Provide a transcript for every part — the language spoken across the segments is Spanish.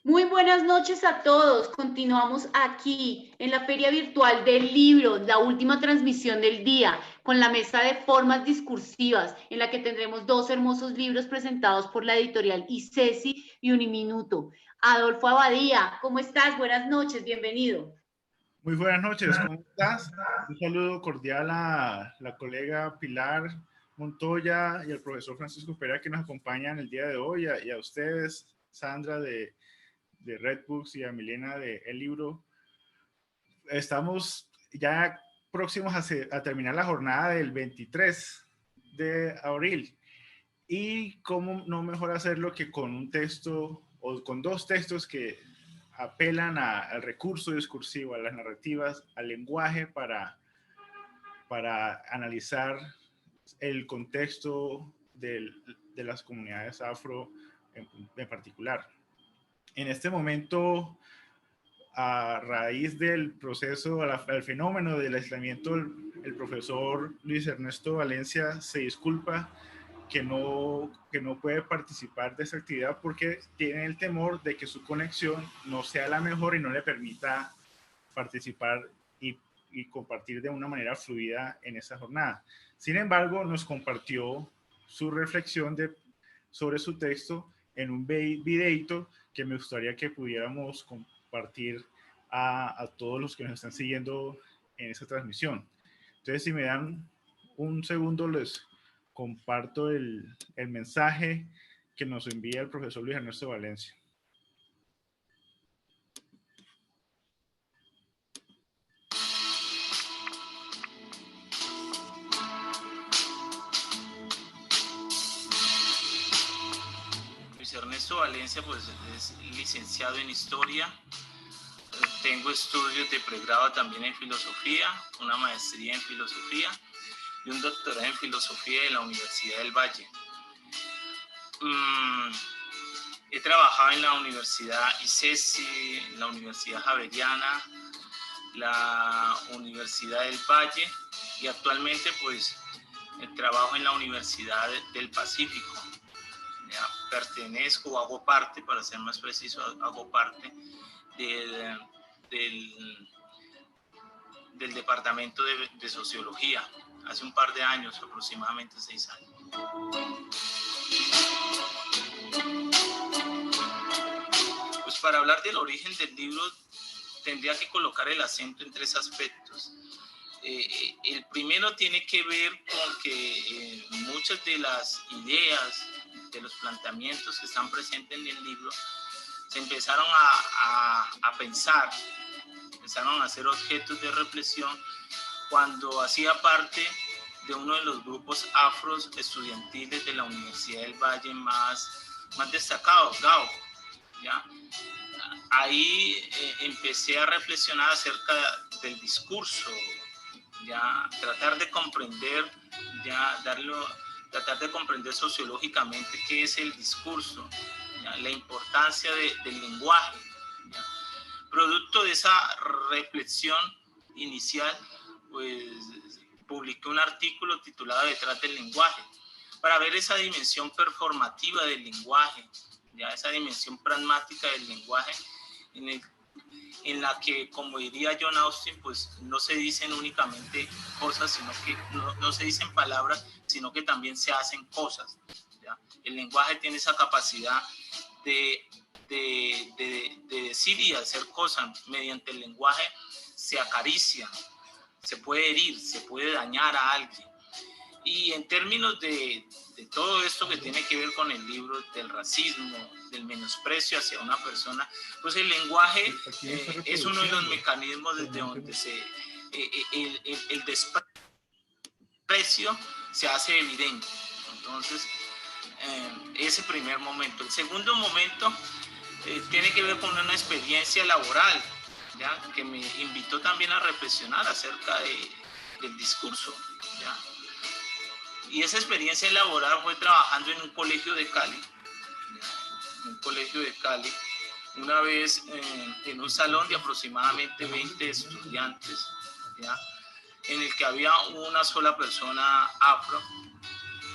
Muy buenas noches a todos. Continuamos aquí en la Feria Virtual del Libro, la última transmisión del día, con la mesa de formas discursivas, en la que tendremos dos hermosos libros presentados por la editorial ICESI y Uniminuto. Adolfo Abadía, ¿cómo estás? Buenas noches, bienvenido. Muy buenas noches, ¿cómo estás? Un saludo cordial a la colega Pilar Montoya y al profesor Francisco Perea que nos acompañan el día de hoy, y a ustedes, Sandra de Red Books y a Milena de El Libro. Estamos ya próximos a terminar la jornada del 23 de abril. Y cómo no mejor hacerlo que con un texto o con dos textos que apelan al recurso discursivo, a las narrativas, al lenguaje para analizar el contexto de las comunidades afro en particular. En este momento, a raíz del proceso, al fenómeno del aislamiento, el profesor Luis Ernesto Valencia se disculpa que no puede participar de esta actividad porque tiene el temor de que su conexión no sea la mejor y no le permita participar y compartir de una manera fluida en esa jornada. Sin embargo, nos compartió su reflexión sobre su texto en un videito que me gustaría que pudiéramos compartir a todos los que nos están siguiendo en esta transmisión. Entonces, si me dan un segundo, les comparto el mensaje que nos envía el profesor Luis Ernesto Valencia. Luis Ernesto Valencia pues, es licenciado en Historia. Tengo estudios de pregrado también en Filosofía, una maestría en Filosofía y un doctorado en Filosofía de la Universidad del Valle. He trabajado en la Universidad ICESI, en la Universidad Javeriana, la Universidad del Valle y actualmente pues trabajo en la Universidad del Pacífico. Ya, pertenezco o hago parte, para ser más preciso, hago parte del departamento de Sociología, hace un par de años, aproximadamente 6 años. Pues para hablar del origen del libro tendría que colocar el acento en 3 aspectos. El primero tiene que ver con que muchas de las ideas, de los planteamientos que están presentes en el libro, se empezaron a pensar, empezaron a ser objetos de reflexión cuando hacía parte de uno de los grupos afros estudiantiles de la Universidad del Valle más destacados, GAO, ¿ya? Ahí empecé a reflexionar acerca del discurso, ya tratar de comprender, tratar de comprender sociológicamente qué es el discurso, ¿ya? La importancia del lenguaje, ¿ya? Producto de esa reflexión inicial, pues publiqué un artículo titulado Detrás del lenguaje, para ver esa dimensión performativa del lenguaje, ya esa dimensión pragmática del lenguaje, en la que, como diría John Austin, pues no se dicen únicamente cosas, sino que no se dicen palabras, sino que también se hacen cosas, ¿ya? El lenguaje tiene esa capacidad de decir y hacer cosas. Mediante el lenguaje se acaricia, se puede herir, se puede dañar a alguien. Y en términos de todo esto que tiene que ver con el libro, del racismo, del menosprecio hacia una persona, pues el lenguaje es uno de los mecanismos desde donde el desprecio se hace evidente. Entonces, ese primer momento. El segundo momento tiene que ver con una experiencia laboral, ¿ya? Que me invitó también a reflexionar acerca del discurso, ¿ya? Y esa experiencia laboral fue trabajando en un colegio de Cali, una vez en un salón de aproximadamente 20 estudiantes, ¿ya? En el que había una sola persona afro,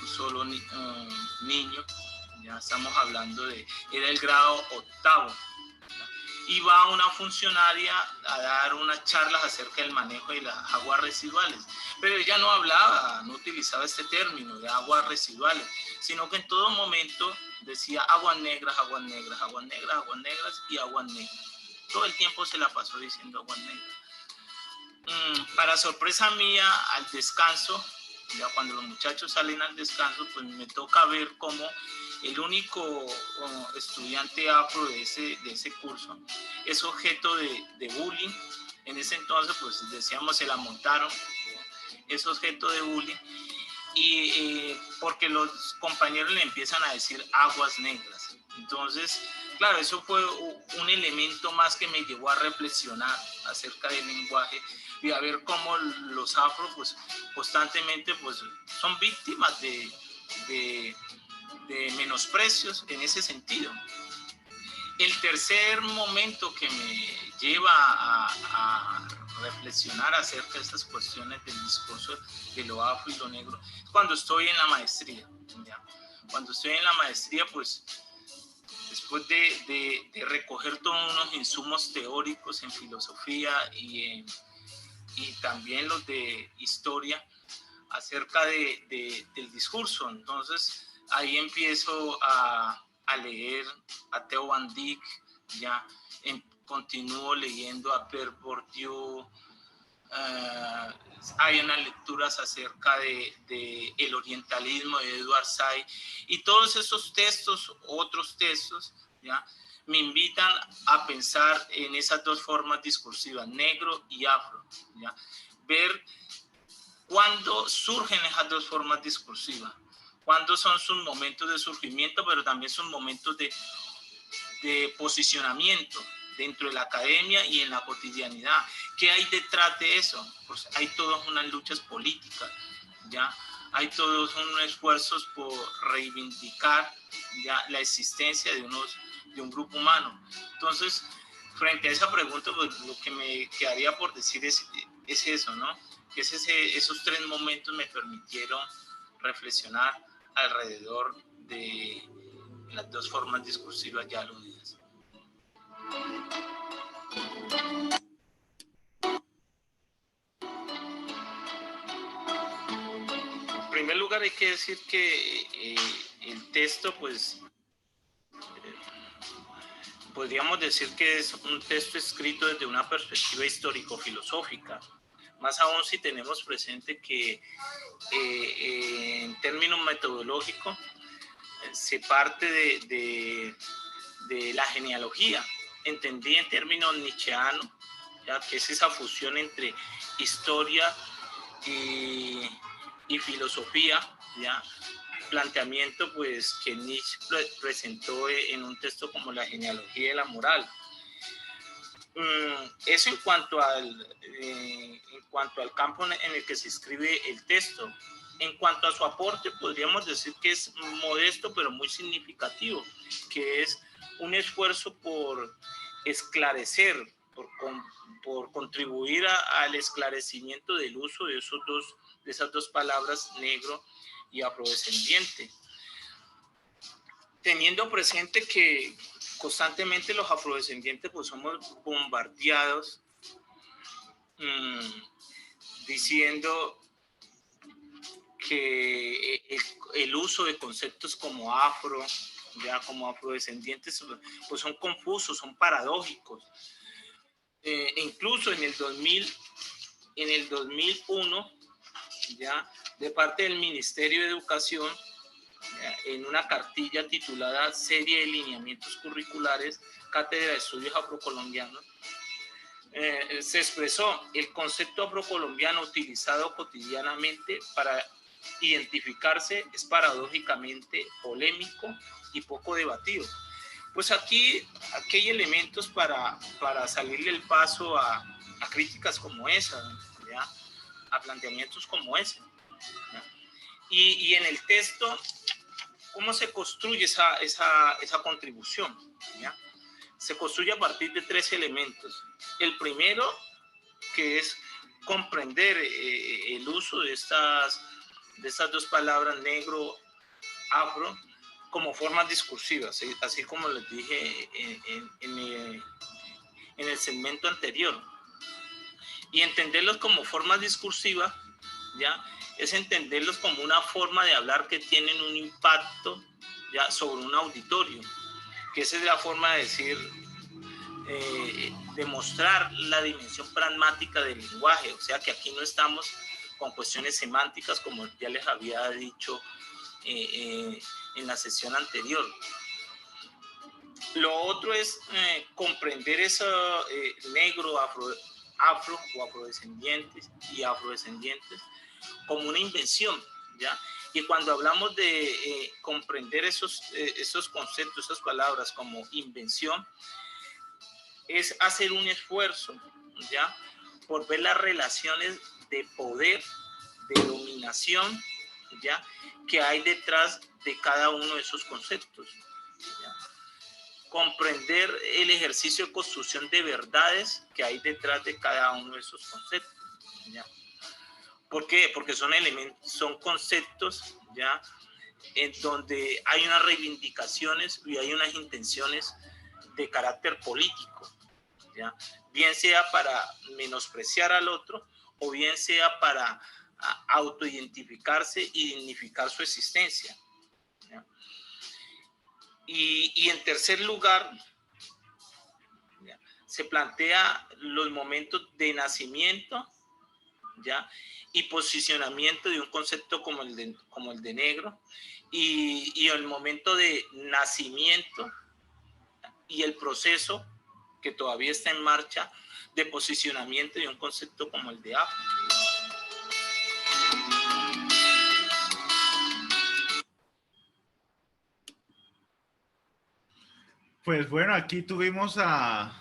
un solo niño, ya estamos hablando era el grado 8º, y va una funcionaria a dar unas charlas acerca del manejo de las aguas residuales. Pero ella no hablaba, no utilizaba este término de aguas residuales, sino que en todo momento decía aguas negras, aguas negras, aguas negras, aguas negras y aguas negras. Todo el tiempo se la pasó diciendo aguas negras. Para sorpresa mía, al descanso, ya cuando los muchachos salen al descanso, pues me toca ver cómo el único estudiante afro de ese curso es objeto de bullying. En ese entonces, pues decíamos, se la montaron, es objeto de bullying, y porque los compañeros le empiezan a decir aguas negras. Entonces, claro, eso fue un elemento más que me llevó a reflexionar acerca del lenguaje y a ver cómo los afro, pues, constantemente, pues, son víctimas de menosprecios en ese sentido. El tercer momento que me lleva a reflexionar acerca de estas cuestiones del discurso de lo afro y lo negro es cuando estoy en la maestría, ¿ya? Cuando estoy en la maestría, pues después de recoger todos unos insumos teóricos en filosofía y también los de historia acerca del discurso, entonces ahí empiezo a leer a Theo Van Dyck, ya continúo leyendo a Pierre Bourdieu, hay unas lecturas acerca de el orientalismo de Edward Said, y todos esos textos, otros textos, ya me invitan a pensar en esas dos formas discursivas, negro y afro, ya ver cuándo surgen esas dos formas discursivas, cuándo son sus momentos de surgimiento, pero también sus momentos de posicionamiento dentro de la academia y en la cotidianidad. ¿Qué hay detrás de eso? Pues hay todas unas luchas políticas, ¿ya? Hay todos unos esfuerzos por reivindicar ya la existencia de un grupo humano. Entonces, frente a esa pregunta, pues, lo que me quedaría por decir es eso, ¿no? Que esos tres momentos me permitieron reflexionar alrededor de las dos formas discursivas ya aludidas. En primer lugar, hay que decir que el texto, pues, podríamos decir que es un texto escrito desde una perspectiva histórico-filosófica, más aún si tenemos presente que en términos metodológicos se parte de la genealogía, entendí en términos nietzscheanos, ya que es esa fusión entre historia y filosofía, ya planteamiento pues que Nietzsche presentó en un texto como La genealogía de la moral. Eso en cuanto al campo en el que se escribe el texto. En cuanto a su aporte, podríamos decir que es modesto pero muy significativo, que es un esfuerzo por esclarecer, por contribuir al esclarecimiento del uso de esas dos palabras, negro y afrodescendiente, teniendo presente que constantemente los afrodescendientes pues somos bombardeados diciendo que el uso de conceptos como afro, ya como afrodescendientes, pues son confusos, son paradójicos. Incluso en el 2001, ya de parte del Ministerio de Educación, ya, en una cartilla titulada Serie de Lineamientos Curriculares, Cátedra de Estudios Afrocolombianos, se expresó el concepto afrocolombiano utilizado cotidianamente para identificarse es paradójicamente polémico y poco debatido. Pues aquí hay elementos para salirle el paso a críticas como esa, ¿ya? A planteamientos como ese, ¿ya? Y en el texto, ¿cómo se construye esa contribución? ¿Ya? Se construye a partir de tres elementos. El primero, que es comprender el uso de estas dos palabras, negro, afro, como formas discursivas, ¿sí? Así como les dije en en el segmento anterior. Y entenderlos como formas discursivas, ¿ya? Es entenderlos como una forma de hablar que tienen un impacto, ¿ya?, sobre un auditorio, que esa es la forma de decir, demostrar la dimensión pragmática del lenguaje. O sea que aquí no estamos con cuestiones semánticas, como ya les había dicho en la sesión anterior. Lo otro es comprender eso, negro, afro o afrodescendientes y afrodescendientes, como una invención, ¿ya? Y cuando hablamos de comprender esos conceptos, esas palabras como invención, es hacer un esfuerzo, ¿ya?, por ver las relaciones de poder, de dominación, ¿ya?, que hay detrás de cada uno de esos conceptos, ¿ya? Comprender el ejercicio de construcción de verdades que hay detrás de cada uno de esos conceptos, ¿ya? ¿Por qué? Porque son conceptos, ¿ya?, en donde hay unas reivindicaciones y hay unas intenciones de carácter político, ¿ya?, bien sea para menospreciar al otro o bien sea para autoidentificarse y dignificar su existencia, ¿ya? Y en tercer lugar, ¿ya?, se plantea los momentos de nacimiento, ¿ya?, y posicionamiento de un concepto como el de negro, y el momento de nacimiento y el proceso que todavía está en marcha de posicionamiento de un concepto como el de afro. Pues bueno, aquí tuvimos al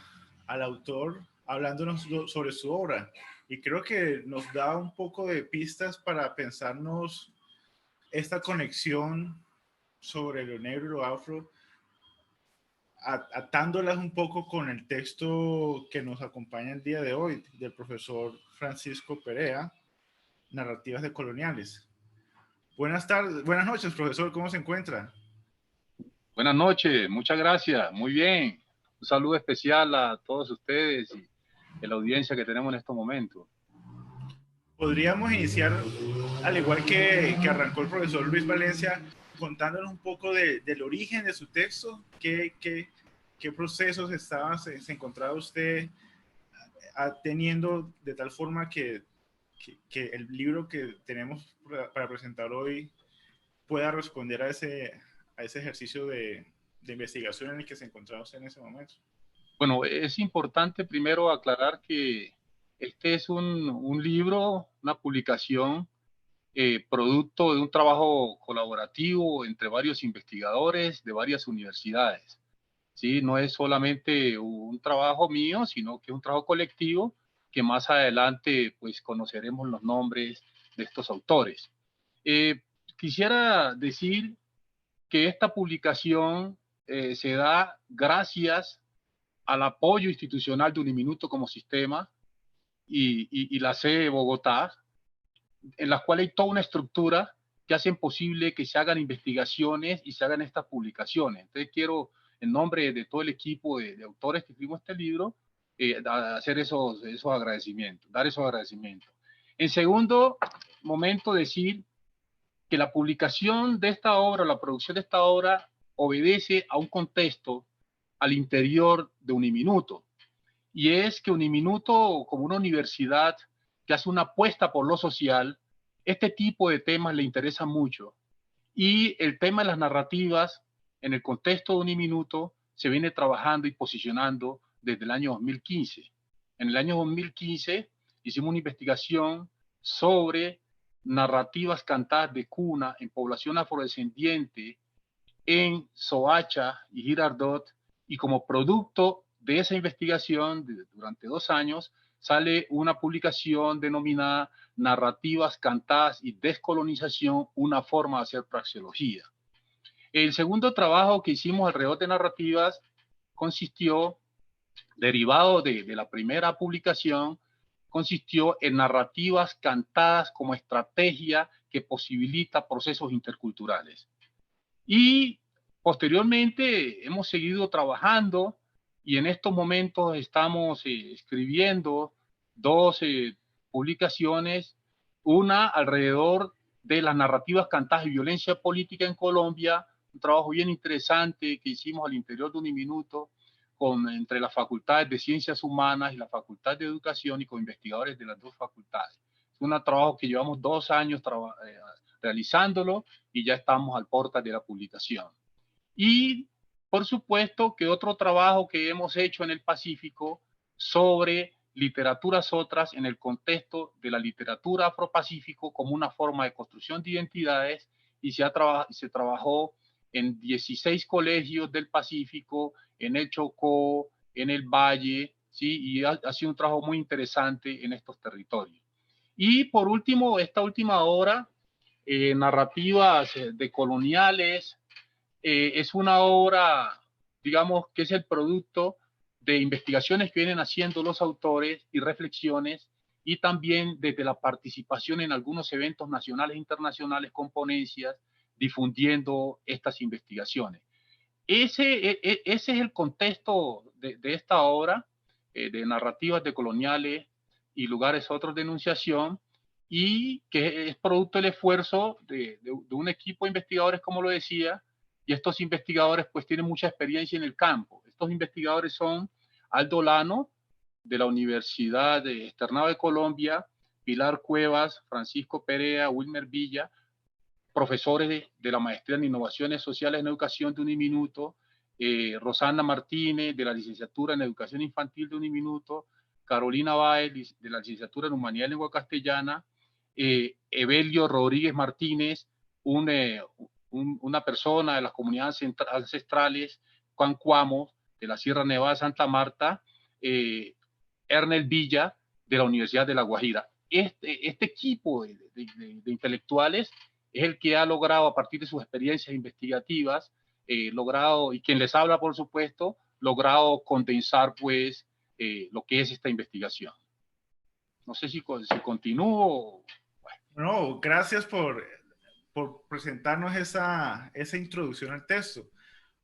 autor hablándonos sobre su obra y creo que nos da un poco de pistas para pensarnos esta conexión sobre lo negro y lo afro, atándolas un poco con el texto que nos acompaña el día de hoy del profesor Francisco Perea, Narrativas decoloniales. Buenas tardes, buenas noches, profesor, ¿cómo se encuentra? Buenas noches, muchas gracias, muy bien. Un saludo especial a todos ustedes y a la audiencia que tenemos en estos momentos. Podríamos iniciar, al igual que arrancó el profesor Luis Valencia, contándonos un poco del origen de su texto, qué procesos se encontraba usted teniendo de tal forma que el libro que tenemos para presentar hoy pueda responder a ese ejercicio de investigación en el que se encontraba usted en ese momento. Bueno, es importante primero aclarar que este es un libro, una publicación, producto de un trabajo colaborativo entre varios investigadores de varias universidades. ¿Sí? No es solamente un trabajo mío, sino que es un trabajo colectivo que más adelante pues conoceremos los nombres de estos autores. Quisiera decir que esta publicación se da gracias al apoyo institucional de Uniminuto como sistema y la sede de Bogotá, en las cuales hay toda una estructura que hacen posible que se hagan investigaciones y se hagan estas publicaciones. Entonces quiero, en nombre de todo el equipo de autores que escribimos este libro, hacer esos agradecimientos, dar esos agradecimientos. En segundo momento, decir que la publicación de esta obra, la producción de esta obra, obedece a un contexto al interior de Uniminuto. Y es que Uniminuto, como una universidad que hace una apuesta por lo social, este tipo de temas le interesa mucho. Y el tema de las narrativas, en el contexto de Uniminuto, se viene trabajando y posicionando desde el año 2015. En el año 2015 hicimos una investigación sobre narrativas cantadas de cuna en población afrodescendiente en Soacha y Girardot, y como producto de esa investigación durante 2 años sale una publicación denominada Narrativas cantadas y descolonización, una forma de hacer praxeología. El segundo trabajo que hicimos alrededor de narrativas consistió, derivado de la primera publicación, consistió en narrativas cantadas como estrategia que posibilita procesos interculturales. Y posteriormente hemos seguido trabajando y en estos momentos estamos escribiendo dos publicaciones, una alrededor de las narrativas cantadas y violencia política en Colombia, un trabajo bien interesante que hicimos al interior de Uniminuto, entre las facultades de Ciencias Humanas y la Facultad de Educación y con investigadores de las dos facultades. Es un trabajo que llevamos 2 años realizándolo y ya estamos al portas de la publicación. Y por supuesto que otro trabajo que hemos hecho en el Pacífico sobre literaturas otras en el contexto de la literatura afropacífico como una forma de construcción de identidades, y se trabajó en 16 colegios del Pacífico, en el Chocó, en el Valle, ¿sí? Y ha sido un trabajo muy interesante en estos territorios. Y por último, esta última obra, narrativas decoloniales, es una obra, digamos, que es el producto de investigaciones que vienen haciendo los autores y reflexiones, y también desde la participación en algunos eventos nacionales e internacionales con ponencias, difundiendo estas investigaciones. Ese es el contexto de esta obra, de narrativas decoloniales y lugares otros de enunciación, y que es producto del esfuerzo de un equipo de investigadores, como lo decía, y estos investigadores pues tienen mucha experiencia en el campo. Estos investigadores son Aldo Lano, de la Universidad Externado de Colombia, Pilar Cuevas, Francisco Perea, Wilmer Villa, profesores de la Maestría en Innovaciones Sociales en Educación de Uniminuto, Rosana Martínez, de la Licenciatura en Educación Infantil de Uniminuto, Carolina Baez, de la Licenciatura en Humanidad y Lengua Castellana, Evelio Rodríguez Martínez, una persona de las comunidades ancestrales, Juan Cuamo, de la Sierra Nevada de Santa Marta, Ernel Villa, de la Universidad de La Guajira. Este equipo de intelectuales es el que ha logrado, a partir de sus experiencias investigativas, y quien les habla, por supuesto, logrado condensar, pues, lo que es esta investigación. No sé si continúo. Bueno. No, gracias por presentarnos esa introducción al texto.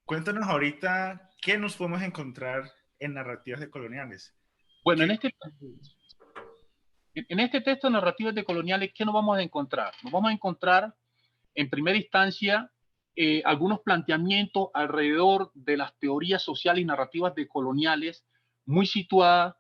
Cuéntanos ahorita qué nos podemos encontrar en narrativas decoloniales. Bueno, en este texto de narrativas decoloniales, ¿qué nos vamos a encontrar? Nos vamos a encontrar, en primera instancia, algunos planteamientos alrededor de las teorías sociales y narrativas decoloniales, muy situadas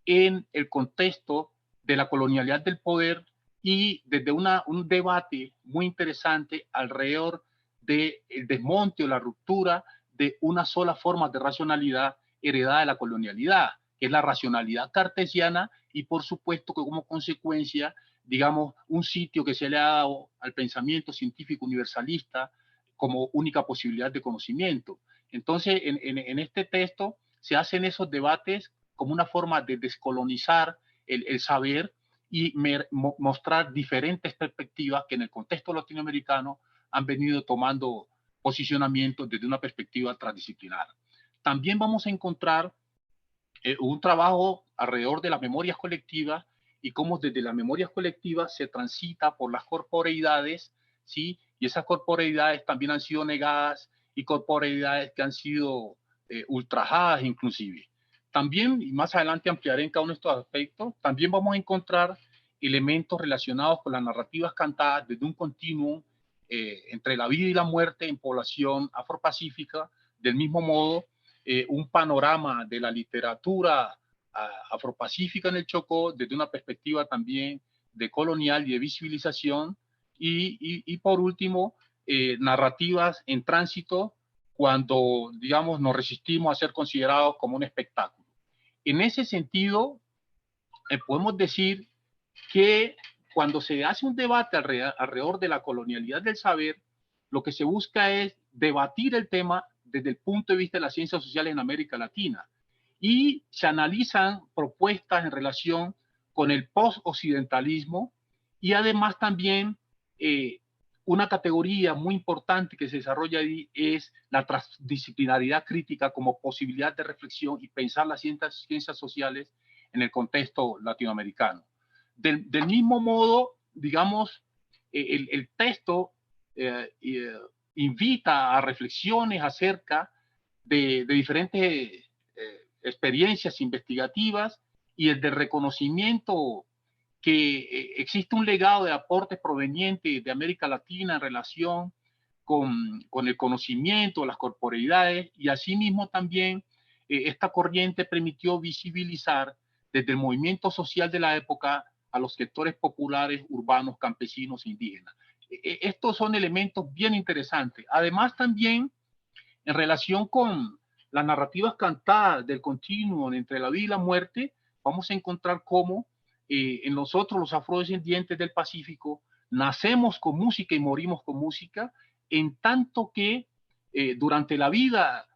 en el contexto de la colonialidad del poder, y desde un debate muy interesante alrededor del desmonte o la ruptura de una sola forma de racionalidad heredada de la colonialidad, que es la racionalidad cartesiana, y por supuesto que como consecuencia, digamos, un sitio que se le ha dado al pensamiento científico universalista como única posibilidad de conocimiento. Entonces, en este texto se hacen esos debates como una forma de descolonizar el saber y mostrar diferentes perspectivas que en el contexto latinoamericano han venido tomando posicionamiento desde una perspectiva transdisciplinar. También vamos a encontrar un trabajo alrededor de las memorias colectivas y cómo desde las memorias colectivas se transita por las corporeidades, ¿sí? Y esas corporeidades también han sido negadas, y corporeidades que han sido ultrajadas inclusive. También, y más adelante ampliaré en cada uno de estos aspectos, también vamos a encontrar elementos relacionados con las narrativas cantadas desde un continuum entre la vida y la muerte en población afropacífica, del mismo modo un panorama de la literatura afropacífica en el Chocó desde una perspectiva también de colonial y de visibilización, y por último, narrativas en tránsito cuando, digamos, nos resistimos a ser considerados como un espectáculo. En ese sentido, podemos decir que cuando se hace un debate alrededor de la colonialidad del saber, lo que se busca es debatir el tema desde el punto de vista de las ciencias sociales en América Latina, y se analizan propuestas en relación con el post-occidentalismo, y además también una categoría muy importante que se desarrolla ahí es la transdisciplinaridad crítica como posibilidad de reflexión y pensar las ciencias sociales en el contexto latinoamericano. Del mismo modo, digamos, el texto invita a reflexiones acerca de diferentes experiencias investigativas y el de reconocimiento que existe un legado de aportes provenientes de América Latina en relación con el conocimiento, las corporeidades, y asimismo también esta corriente permitió visibilizar desde el movimiento social de la época a los sectores populares, urbanos, campesinos e indígenas. Estos son elementos bien interesantes. Además también en relación con las narrativas cantadas del continuum entre la vida y la muerte, vamos a encontrar cómo en nosotros los afrodescendientes del Pacífico nacemos con música y morimos con música, en tanto que durante la vida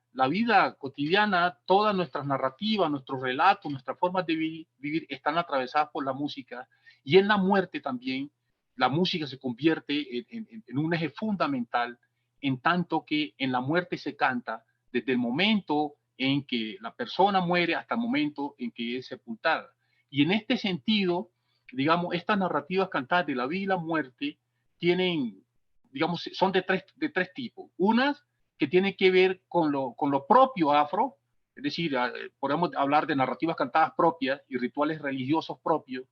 cotidiana, todas nuestras narrativas, nuestros relatos, nuestras formas de vivir están atravesadas por la música, y en la muerte también la música se convierte en un eje fundamental, en tanto que en la muerte se canta desde el momento en que la persona muere hasta el momento en que es sepultada. Y en este sentido, digamos, estas narrativas cantadas de la vida y la muerte tienen, digamos, son de tres tipos. Unas que tienen que ver con lo propio afro, es decir, podemos hablar de narrativas cantadas propias y rituales religiosos propios,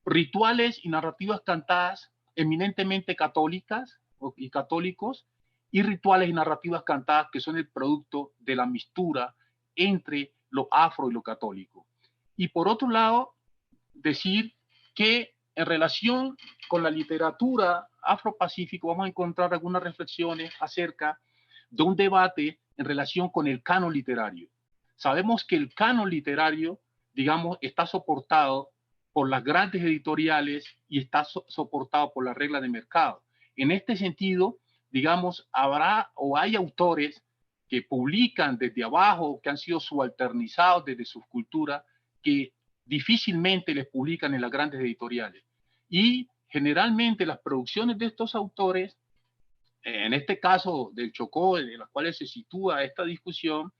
rituales y narrativas cantadas eminentemente católicas y católicos, y rituales y narrativas cantadas que son el producto de la mistura entre lo afro y lo católico. Y por otro lado, decir que en relación con la literatura afro-pacífico vamos a encontrar algunas reflexiones acerca de un debate en relación con el canon literario. Sabemos que el canon literario, digamos, está soportado por las grandes editoriales y está soportado por las reglas de mercado. En este sentido, digamos, habrá o hay autores que publican desde abajo, que han sido subalternizados desde sus culturas, que difícilmente les publican en las grandes editoriales. Y generalmente las producciones de estos autores, en este caso del Chocó, en las cuales se sitúa esta discusión,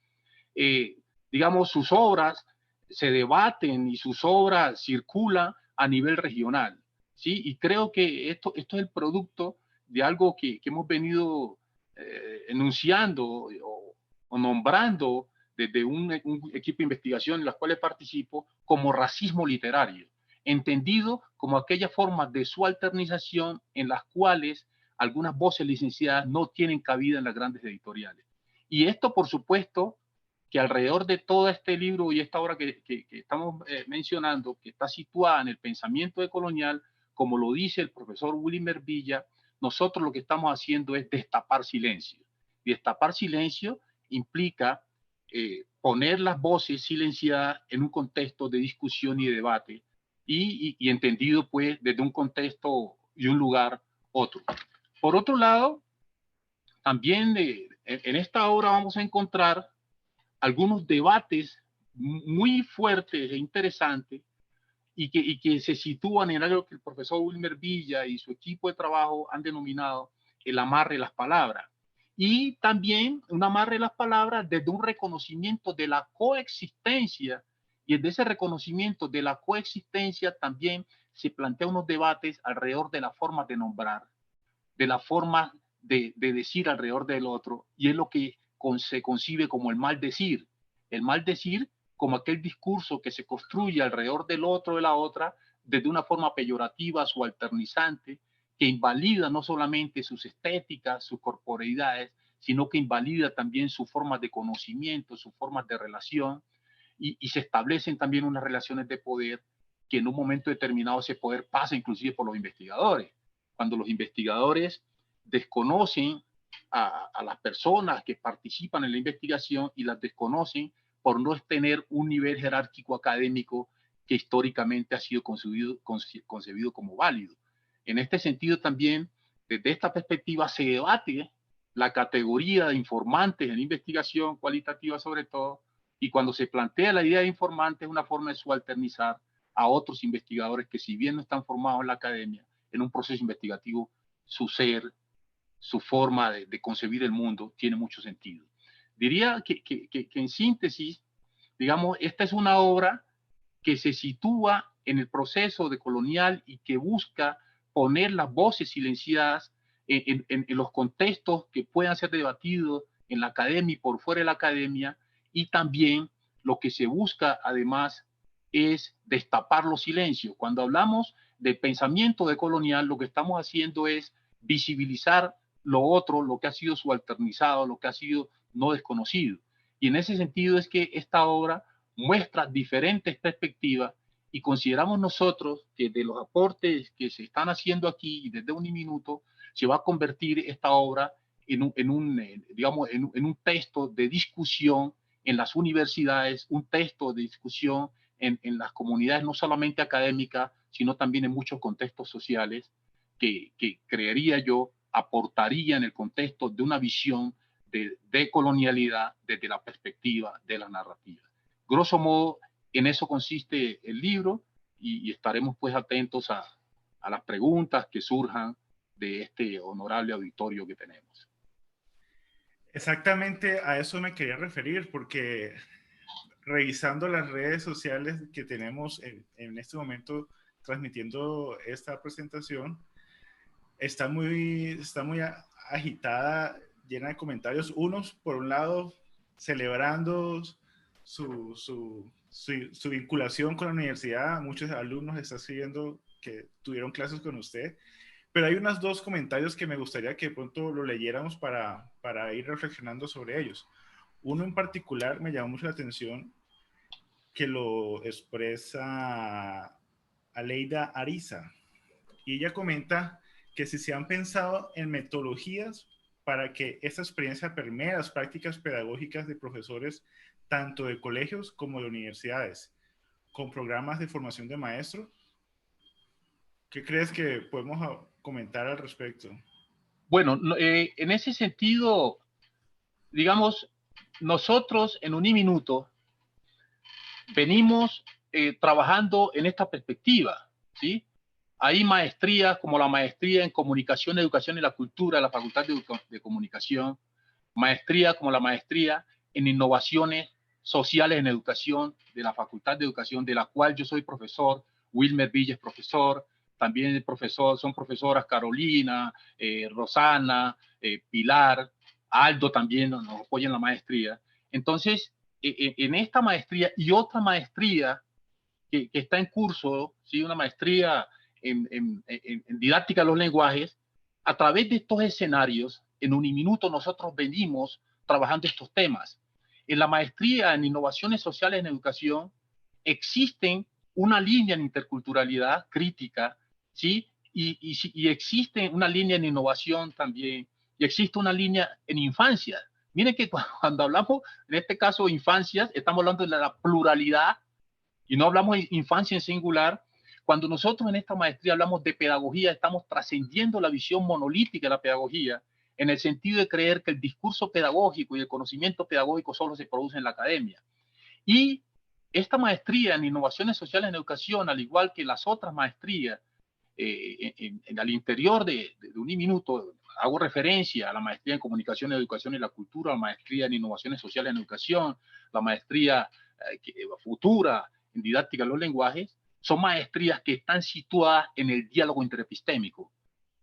digamos, sus obras se debaten y sus obras circulan a nivel regional, ¿sí? Y creo que esto es el producto de algo que hemos venido enunciando o nombrando desde un equipo de investigación en las cuales participo como racismo literario, entendido como aquellas formas de subalternización en las cuales algunas voces licenciadas no tienen cabida en las grandes editoriales. Y esto, por supuesto, que alrededor de todo este libro y esta obra que estamos mencionando, que está situada en el pensamiento decolonial, como lo dice el profesor Wilmer Villa, nosotros lo que estamos haciendo es destapar silencio. Y destapar silencio implica poner las voces silenciadas en un contexto de discusión y de debate, y entendido pues desde un contexto y un lugar otro. Por otro lado, también en esta obra vamos a encontrar algunos debates muy fuertes e interesantes y que se sitúan en algo que el profesor Wilmer Villa y su equipo de trabajo han denominado el amarre de las palabras. Y también un amarre de las palabras desde un reconocimiento de la coexistencia, y desde ese reconocimiento de la coexistencia también se plantean unos debates alrededor de la forma de nombrar, de la forma de decir alrededor del otro, y es lo que se concibe como el maldecir como aquel discurso que se construye alrededor del otro, de la otra, desde una forma peyorativa, subalternizante, que invalida no solamente sus estéticas, sus corporeidades, sino que invalida también sus formas de conocimiento, sus formas de relación, y se establecen también unas relaciones de poder que en un momento determinado ese poder pasa inclusive por los investigadores. Cuando los investigadores desconocen a las personas que participan en la investigación y las desconocen por no tener un nivel jerárquico académico que históricamente ha sido concebido como válido. En este sentido también, desde esta perspectiva, se debate la categoría de informantes en investigación cualitativa sobre todo, y cuando se plantea la idea de informante es una forma de subalternizar a otros investigadores que, si bien no están formados en la academia, en un proceso investigativo, su ser, su forma de concebir el mundo tiene mucho sentido. Diría que en síntesis, digamos, esta es una obra que se sitúa en el proceso decolonial y que busca poner las voces silenciadas en los contextos que puedan ser debatidos en la academia y por fuera de la academia, y también lo que se busca además es destapar los silencios. Cuando hablamos de pensamiento decolonial, lo que estamos haciendo es visibilizar lo otro, lo que ha sido subalternizado, lo que ha sido no desconocido. Y en ese sentido es que esta obra muestra diferentes perspectivas y consideramos nosotros que de los aportes que se están haciendo aquí desde Uniminuto se va a convertir esta obra en un texto de discusión en las universidades, un texto de discusión en las comunidades, no solamente académicas, sino también en muchos contextos sociales, que creería yo aportaría en el contexto de una visión de colonialidad desde la perspectiva de la narrativa. Grosso modo, en eso consiste el libro y estaremos pues atentos a las preguntas que surjan de este honorable auditorio que tenemos. Exactamente a eso me quería referir, porque revisando las redes sociales que tenemos en este momento transmitiendo esta presentación, está muy agitada, llena de comentarios, unos por un lado celebrando su vinculación con la universidad. Muchos alumnos están escribiendo que tuvieron clases con usted, pero hay unos dos comentarios que me gustaría que de pronto lo leyéramos para ir reflexionando sobre ellos. Uno en particular me llamó mucho la atención, que lo expresa Aleida Ariza, y ella comenta que si se han pensado en metodologías para que esta experiencia permee las prácticas pedagógicas de profesores tanto de colegios como de universidades, con programas de formación de maestros. ¿Qué crees que podemos comentar al respecto? Bueno, en ese sentido, digamos, nosotros en Uniminuto venimos trabajando en esta perspectiva, ¿sí? Hay maestrías como la maestría en Comunicación, Educación y la Cultura de la Facultad de Comunicación, maestría como la maestría en Innovaciones Sociales en Educación de la Facultad de Educación, de la cual yo soy profesor. Wilmer Villa es profesor, también son profesoras Carolina, Rosana, Pilar, Aldo también nos apoya en la maestría. Entonces, en esta maestría y otra maestría que está en curso, ¿sí? Una maestría en didáctica de los lenguajes, a través de estos escenarios, en Uniminuto nosotros venimos trabajando estos temas. En la maestría en Innovaciones Sociales en Educación existen una línea en interculturalidad crítica, ¿sí? Y existe una línea en innovación también, y existe una línea en infancia. Miren que cuando hablamos, en este caso, de infancias, estamos hablando de la pluralidad y no hablamos de infancia en singular. Cuando nosotros en esta maestría hablamos de pedagogía, estamos trascendiendo la visión monolítica de la pedagogía en el sentido de creer que el discurso pedagógico y el conocimiento pedagógico solo se produce en la academia. Y esta maestría en Innovaciones Sociales en Educación, al igual que las otras maestrías, al interior de Uniminuto, hago referencia a la maestría en Comunicación, Educación y la Cultura, la maestría en Innovaciones Sociales en Educación, la maestría futura en Didáctica de los Lenguajes, son maestrías que están situadas en el diálogo interepistémico.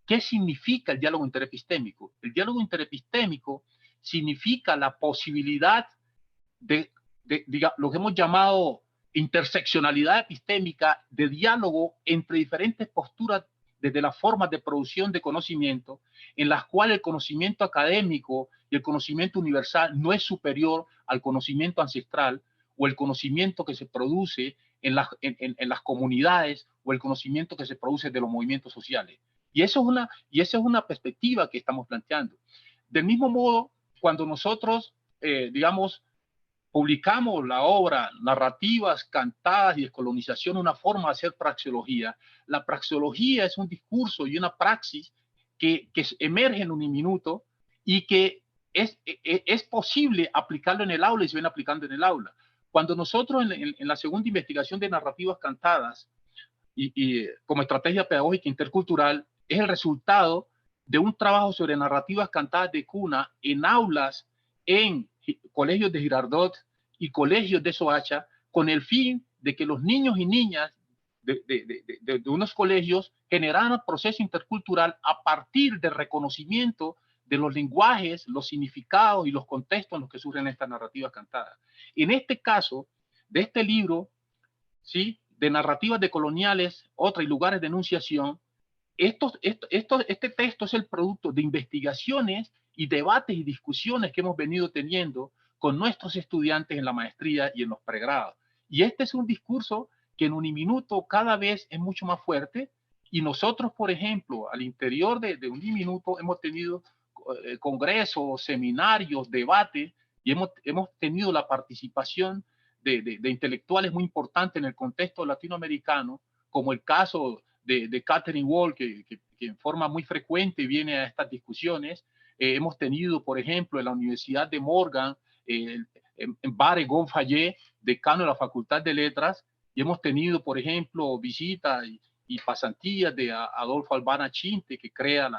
¿Qué significa el diálogo interepistémico? El diálogo interepistémico significa la posibilidad de lo que hemos llamado interseccionalidad epistémica, de diálogo entre diferentes posturas desde las formas de producción de conocimiento, en las cuales el conocimiento académico y el conocimiento universal no es superior al conocimiento ancestral o el conocimiento que se produce en las comunidades o el conocimiento que se produce de los movimientos sociales. Y esa es una perspectiva que estamos planteando. Del mismo modo, cuando nosotros, publicamos la obra Narrativas Cantadas y Descolonización, una forma de hacer praxeología. La praxeología es un discurso y una praxis que emerge en Uniminuto y que es posible aplicarlo en el aula y se ven aplicando en el aula. Cuando nosotros en la segunda investigación de Narrativas Cantadas y como estrategia pedagógica intercultural, es el resultado de un trabajo sobre narrativas cantadas de cuna en aulas en colegios de Girardot y colegios de Soacha, con el fin de que los niños y niñas de unos colegios generaran proceso intercultural a partir del reconocimiento de los lenguajes, los significados y los contextos en los que surgen estas narrativas cantadas. En este caso, de este libro, ¿sí?, de narrativas decoloniales, otra y lugares de enunciación, este texto es el producto de investigaciones y debates y discusiones que hemos venido teniendo con nuestros estudiantes en la maestría y en los pregrados. Y este es un discurso que en Uniminuto cada vez es mucho más fuerte, y nosotros, por ejemplo, al interior de Uniminuto hemos tenido congresos, seminarios, debates, y hemos tenido la participación de intelectuales muy importantes en el contexto latinoamericano, como el caso de Catherine Wall, que en forma muy frecuente viene a estas discusiones. Hemos tenido, por ejemplo, en la Universidad de Morgan, en Bare Gonfallet, decano de la Facultad de Letras, y hemos tenido, por ejemplo, visitas y pasantías de Adolfo Albana Chinte, que crea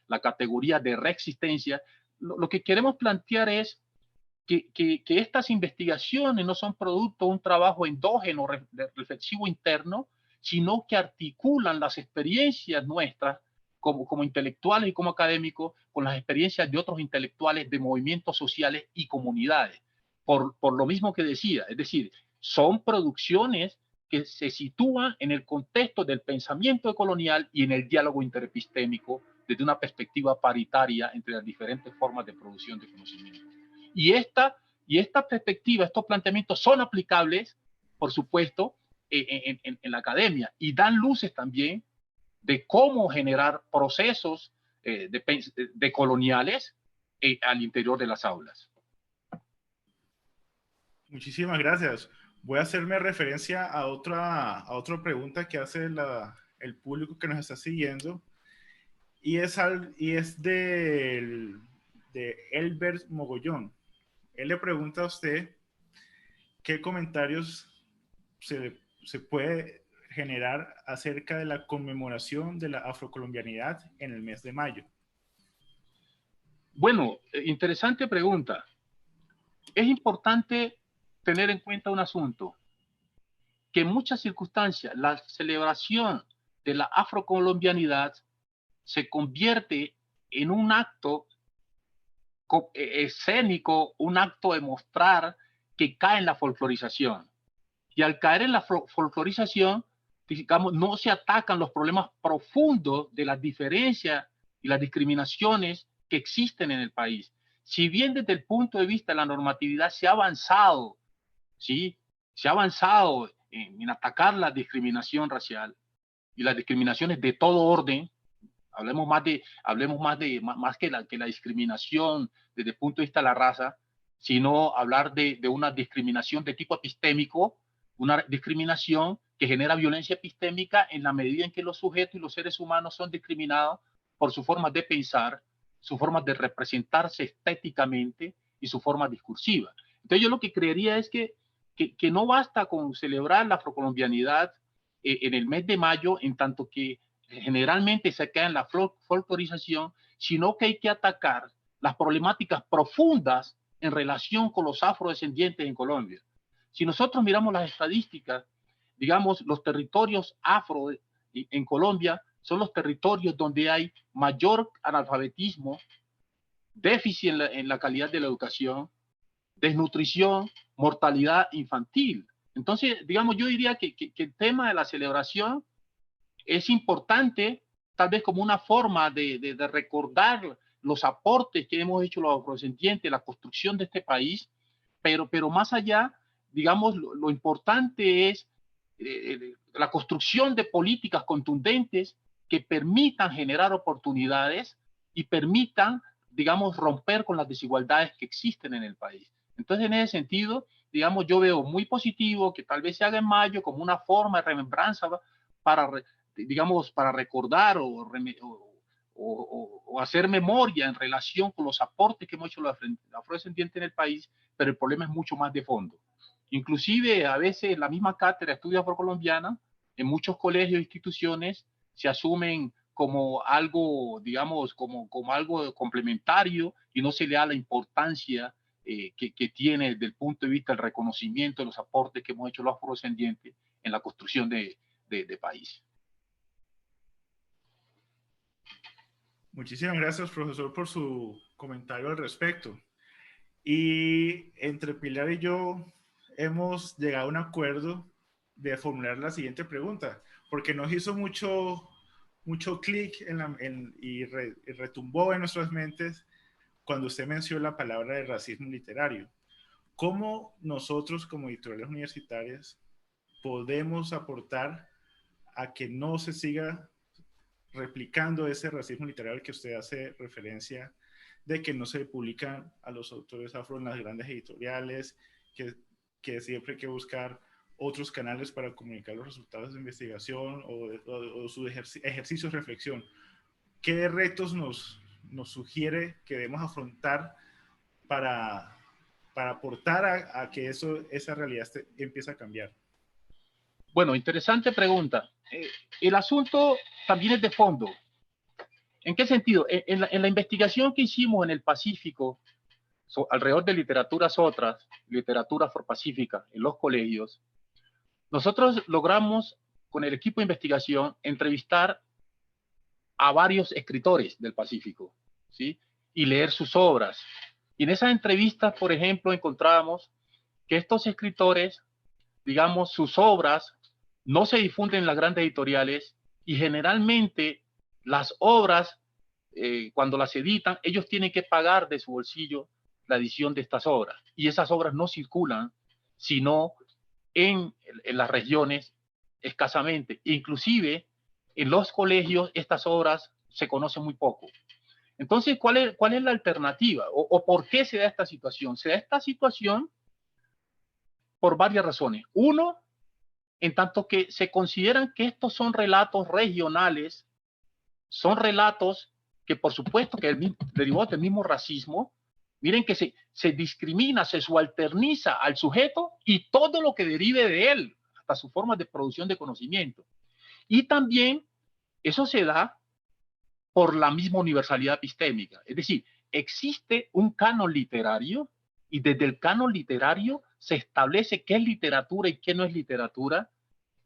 la categoría de reexistencia. Lo que queremos plantear es que estas investigaciones no son producto de un trabajo endógeno, reflexivo interno, sino que articulan las experiencias nuestras como intelectuales y como académicos con las experiencias de otros intelectuales de movimientos sociales y comunidades. Por lo mismo que decía, es decir, son producciones que se sitúan en el contexto del pensamiento colonial y en el diálogo interepistémico desde una perspectiva paritaria entre las diferentes formas de producción de conocimiento. Y esta perspectiva, estos planteamientos son aplicables, por supuesto, en la academia, y dan luces también de cómo generar procesos de coloniales al interior de las aulas. Muchísimas gracias. Voy a hacerme referencia a otra pregunta que hace el público que nos está siguiendo, y es de Elbert Mogollón. Él le pregunta a usted qué comentarios se puede generar acerca de la conmemoración de la afrocolombianidad en el mes de mayo. Bueno, interesante pregunta. Es importante tener en cuenta un asunto, que en muchas circunstancias la celebración de la afrocolombianidad se convierte en un acto escénico, un acto de mostrar que cae en la folclorización. Y al caer en la folclorización, digamos, no se atacan los problemas profundos de las diferencias y las discriminaciones que existen en el país. Si bien desde el punto de vista de la normatividad se ha avanzado, ¿sí?, se ha avanzado en atacar la discriminación racial y las discriminaciones de todo orden. Hablemos más que la discriminación desde el punto de vista de la raza, sino hablar de una discriminación de tipo epistémico, una discriminación que genera violencia epistémica en la medida en que los sujetos y los seres humanos son discriminados por su forma de pensar, su forma de representarse estéticamente y su forma discursiva. Entonces yo lo que creería es que no basta con celebrar la afrocolombianidad en el mes de mayo, en tanto que generalmente se queda en la folclorización, sino que hay que atacar las problemáticas profundas en relación con los afrodescendientes en Colombia. Si nosotros miramos las estadísticas, digamos, los territorios afro en Colombia son los territorios donde hay mayor analfabetismo, déficit en la calidad de la educación, desnutrición, mortalidad infantil. Entonces, digamos, yo diría que el tema de la celebración es importante, tal vez como una forma de recordar los aportes que hemos hecho los afrodescendientes, la construcción de este país, pero más allá, digamos, lo importante es la construcción de políticas contundentes que permitan generar oportunidades y permitan, digamos, romper con las desigualdades que existen en el país. Entonces, en ese sentido, digamos, yo veo muy positivo que tal vez se haga en mayo como una forma de remembranza para, digamos, para recordar o hacer memoria en relación con los aportes que hemos hecho los afrodescendientes en el país, pero el problema es mucho más de fondo. Inclusive, a veces la misma cátedra de estudios afrocolombiana, en muchos colegios e instituciones, se asumen como algo, digamos, como algo complementario, y no se le da la importancia que tiene desde el punto de vista del reconocimiento de los aportes que hemos hecho los afrodescendientes en la construcción de país. Muchísimas gracias, profesor, por su comentario al respecto. Y entre Pilar y yo hemos llegado a un acuerdo de formular la siguiente pregunta, porque nos hizo mucho clic y retumbó en nuestras mentes cuando usted mencionó la palabra de racismo literario. ¿Cómo nosotros como editoriales universitarias podemos aportar a que no se siga replicando ese racismo literario al que usted hace referencia, de que no se publican a los autores afro en las grandes editoriales, que siempre hay que buscar otros canales para comunicar los resultados de investigación o sus ejercicios de reflexión? ¿Qué retos nos sugiere que debemos afrontar para, para aportar a que esa realidad empiece a cambiar? Bueno, interesante pregunta. El asunto también es de fondo. ¿En qué sentido? En la investigación que hicimos en el Pacífico, alrededor de literaturas otras, literatura afropacífica en los colegios, nosotros logramos, con el equipo de investigación, entrevistar a varios escritores del Pacífico, ¿sí? Y leer sus obras. Y en esas entrevistas, por ejemplo, encontrábamos que estos escritores, digamos, sus obras no se difunden en las grandes editoriales y generalmente las obras, cuando las editan, ellos tienen que pagar de su bolsillo la edición de estas obras. Y esas obras no circulan, sino en las regiones escasamente. Inclusive, en los colegios estas obras se conocen muy poco. Entonces, ¿cuál es la alternativa? ¿O por qué se da esta situación? Se da esta situación por varias razones. Uno, en tanto que se consideran que estos son relatos regionales, son relatos que por supuesto que derivados del mismo racismo, miren que se discrimina, se subalterniza al sujeto y todo lo que derive de él, hasta su forma de producción de conocimiento. Y también eso se da por la misma universalidad epistémica. Es decir, existe un canon literario y desde el canon literario se establece qué es literatura y qué no es literatura.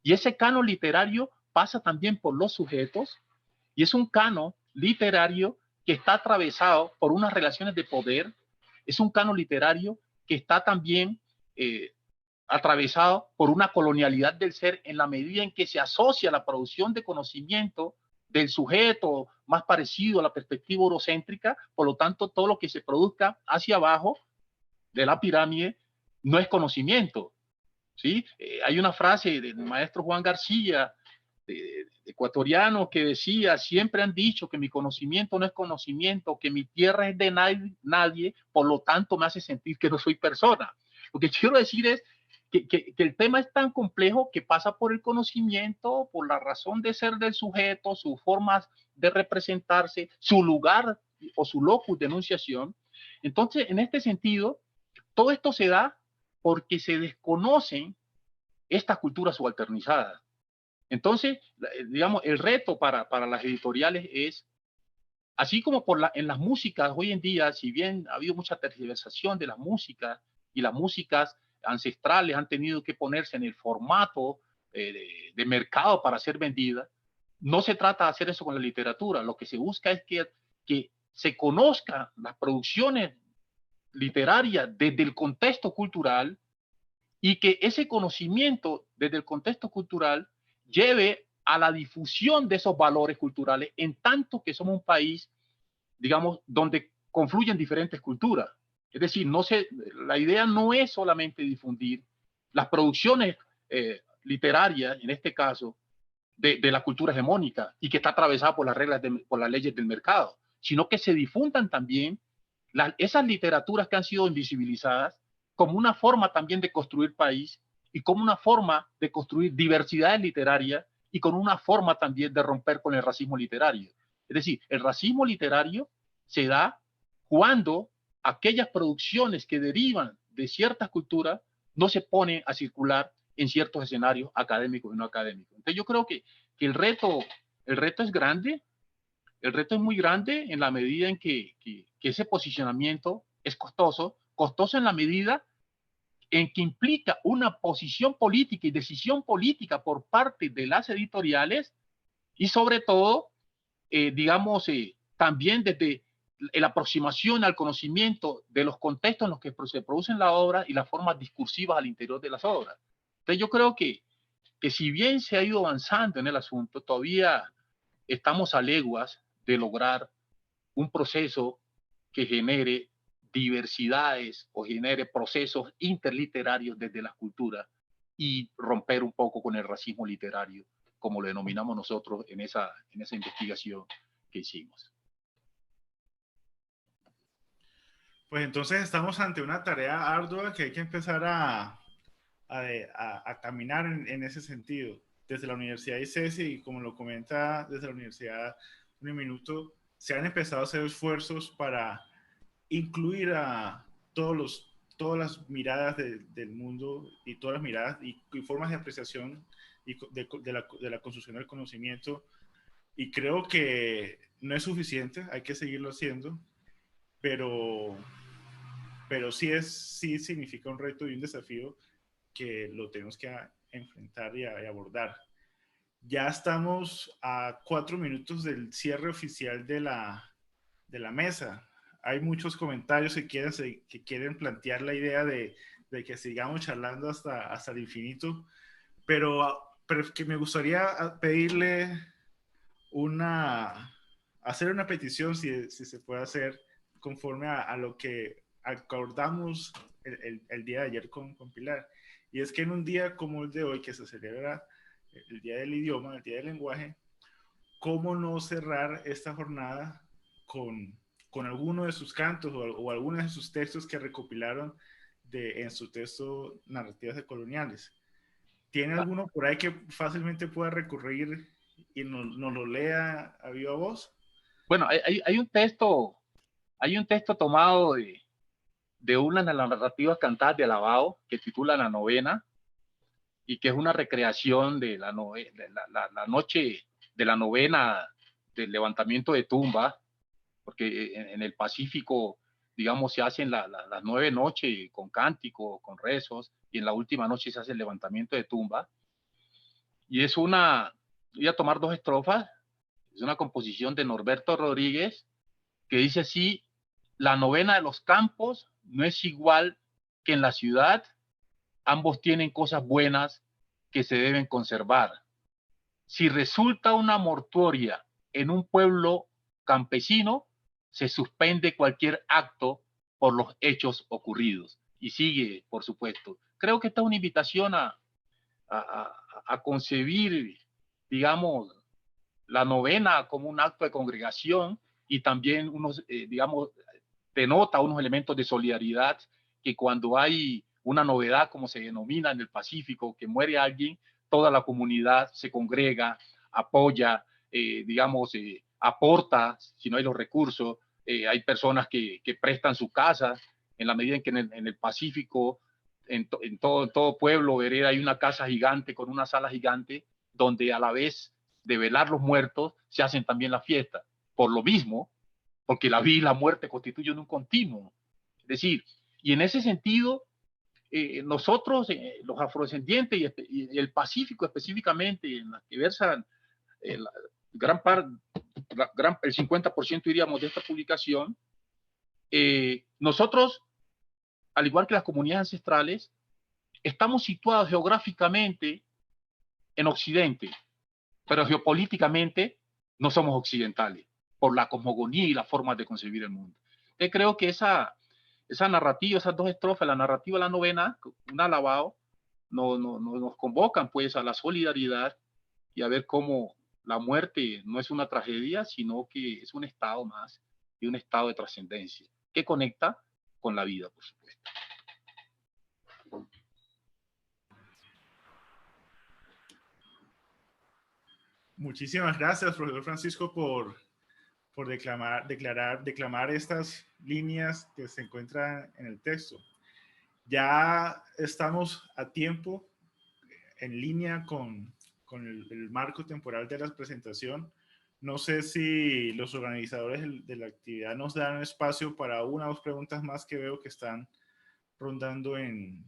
Y ese canon literario pasa también por los sujetos y es un canon literario que está atravesado por unas relaciones de poder. Es un canon literario que está también atravesado por una colonialidad del ser en la medida en que se asocia la producción de conocimiento del sujeto más parecido a la perspectiva eurocéntrica. Por lo tanto, todo lo que se produzca hacia abajo de la pirámide no es conocimiento, ¿sí? Hay una frase del maestro Juan García, ecuatoriano, que decía: siempre han dicho que mi conocimiento no es conocimiento, que mi tierra es de nadie, por lo tanto me hace sentir que no soy persona. Lo que quiero decir es que el tema es tan complejo que pasa por el conocimiento, por la razón de ser del sujeto, sus formas de representarse, su lugar o su locus de enunciación. Entonces, en este sentido, todo esto se da porque se desconocen estas culturas subalternizadas. Entonces, digamos, el reto para las editoriales es, así como en las músicas hoy en día, si bien ha habido mucha tergiversación de la música y las músicas ancestrales han tenido que ponerse en el formato de mercado para ser vendida, no se trata de hacer eso con la literatura. Lo que se busca es que se conozcan las producciones literarias desde el contexto cultural y que ese conocimiento desde el contexto cultural lleve a la difusión de esos valores culturales, en tanto que somos un país, digamos, donde confluyen diferentes culturas. Es decir, la idea no es solamente difundir las producciones literarias, en este caso, de la cultura hegemónica y que está atravesada por las reglas, por las leyes del mercado, sino que se difundan también esas literaturas que han sido invisibilizadas como una forma también de construir país y como una forma de construir diversidades literarias y con una forma también de romper con el racismo literario. Es decir, el racismo literario se da cuando aquellas producciones que derivan de ciertas culturas no se ponen a circular en ciertos escenarios académicos y no académicos. Entonces yo creo que el reto es grande, el reto es muy grande en la medida en que ese posicionamiento es costoso en la medida en que implica una posición política y decisión política por parte de las editoriales y sobre todo, digamos, también desde la aproximación al conocimiento de los contextos en los que se producen las obras y las formas discursivas al interior de las obras. Entonces yo creo que si bien se ha ido avanzando en el asunto, todavía estamos a leguas de lograr un proceso que genere diversidades o genere procesos interliterarios desde las culturas y romper un poco con el racismo literario, como lo denominamos nosotros en esa investigación que hicimos. Pues entonces estamos ante una tarea ardua que hay que empezar a caminar en ese sentido. Desde la Universidad ICESI, y como lo comenta desde la Universidad Uniminuto, se han empezado a hacer esfuerzos para incluir a todas las miradas del mundo y todas las miradas y formas de apreciación y de la construcción del conocimiento. Y creo que no es suficiente, hay que seguirlo haciendo, pero sí significa un reto y un desafío que lo tenemos que enfrentar y abordar. Ya estamos a 4 minutos del cierre oficial de la mesa. Hay muchos comentarios que quieren plantear la idea de que sigamos charlando hasta el infinito, pero que me gustaría pedirle hacer una petición, si se puede hacer, conforme a lo que acordamos el día de ayer con Pilar. Y es que en un día como el de hoy, que se celebra el Día del Idioma, el Día del Lenguaje, ¿cómo no cerrar esta jornada con alguno de sus cantos o algunos de sus textos que recopilaron en su texto Narrativas Decoloniales? ¿Tiene alguno por ahí que fácilmente pueda recurrir y nos lo lea a viva voz? Bueno, hay un texto tomado de una de las narrativas cantadas de Alabao, que titula La Novena, y que es una recreación de la noche de la novena del levantamiento de tumba, porque en el Pacífico, digamos, se hacen las 9 noches con cánticos, con rezos, y en la última noche se hace el levantamiento de tumba. Y voy a tomar 2 estrofas, es una composición de Norberto Rodríguez, que dice así: la novena de los campos no es igual que en la ciudad, ambos tienen cosas buenas que se deben conservar. Si resulta una mortuoria en un pueblo campesino, se suspende cualquier acto por los hechos ocurridos. Y sigue, por supuesto. Creo que esta es una invitación a concebir, digamos, la novena como un acto de congregación, y también digamos, denota unos elementos de solidaridad, que cuando hay una novedad, como se denomina en el Pacífico, que muere alguien, toda la comunidad se congrega, apoya, digamos, aporta, si no hay los recursos. Hay personas que prestan su casa, en la medida en que en el Pacífico, en todo pueblo, vereda, hay una casa gigante con una sala gigante, donde a la vez de velar los muertos, se hacen también las fiestas. Por lo mismo, porque la vida y la muerte constituyen un continuo. Es decir, y en ese sentido, nosotros, los afrodescendientes y el Pacífico específicamente, en las que versan el 50%, diríamos, de esta publicación, nosotros, al igual que las comunidades ancestrales, estamos situados geográficamente en Occidente, pero geopolíticamente no somos occidentales, por la cosmogonía y las formas de concebir el mundo. Yo creo que esa narrativa, esas 2 estrofas, la narrativa de la novena, un alabao, nos convocan pues a la solidaridad y a ver cómo la muerte no es una tragedia, sino que es un estado más, y un estado de trascendencia que conecta con la vida, por supuesto. Muchísimas gracias, profesor Francisco, por declamar estas líneas que se encuentran en el texto. Ya estamos a tiempo, en línea con el marco temporal de la presentación. No sé si los organizadores de la actividad nos dan espacio para 1 o 2 preguntas más que veo que están rondando en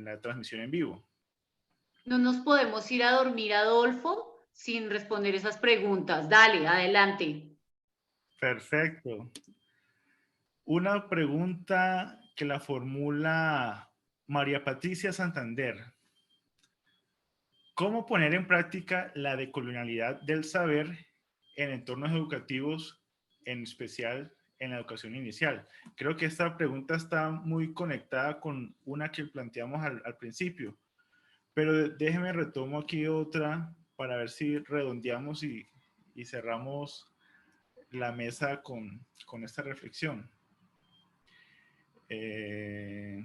la transmisión en vivo. No nos podemos ir a dormir, Adolfo, sin responder esas preguntas. Dale, adelante. Perfecto. Una pregunta que la formula María Patricia Santander. ¿Cómo poner en práctica la decolonialidad del saber en entornos educativos, en especial en la educación inicial? Creo que esta pregunta está muy conectada con una que planteamos al principio, pero déjeme retomo aquí otra para ver si redondeamos y cerramos la mesa con esta reflexión. Que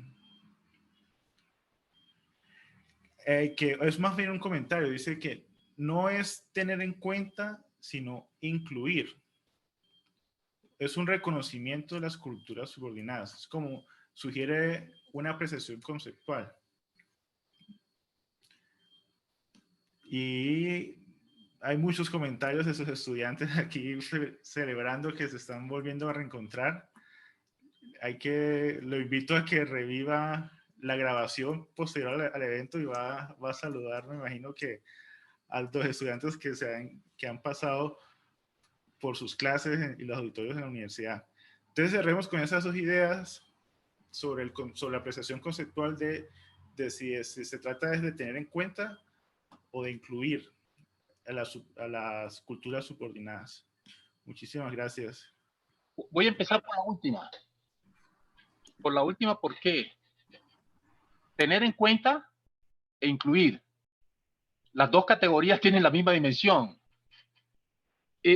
es más bien un comentario, dice que no es tener en cuenta, sino incluir. Es un reconocimiento de las culturas subordinadas, es como sugiere una apreciación conceptual. Y hay muchos comentarios de sus estudiantes aquí celebrando que se están volviendo a reencontrar. Lo invito a que reviva la grabación posterior al evento y va a saludar, me imagino que a los estudiantes que han pasado por sus clases y los auditorios en la universidad. Entonces cerremos con esas dos ideas sobre la apreciación conceptual de si se trata de tener en cuenta o de incluir a las culturas subordinadas. Muchísimas gracias. Voy a empezar por la última. Por la última, ¿por qué? Tener en cuenta e incluir. Las dos categorías tienen la misma dimensión.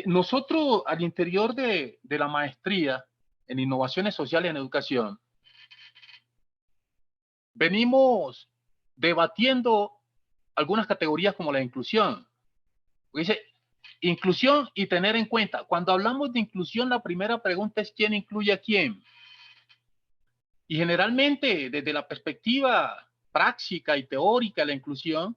Nosotros, al interior de la maestría en innovaciones sociales en educación, venimos debatiendo algunas categorías como la inclusión. Dice, inclusión y tener en cuenta. Cuando hablamos de inclusión, la primera pregunta es ¿quién incluye a quién? Y generalmente, desde la perspectiva práctica y teórica de la inclusión,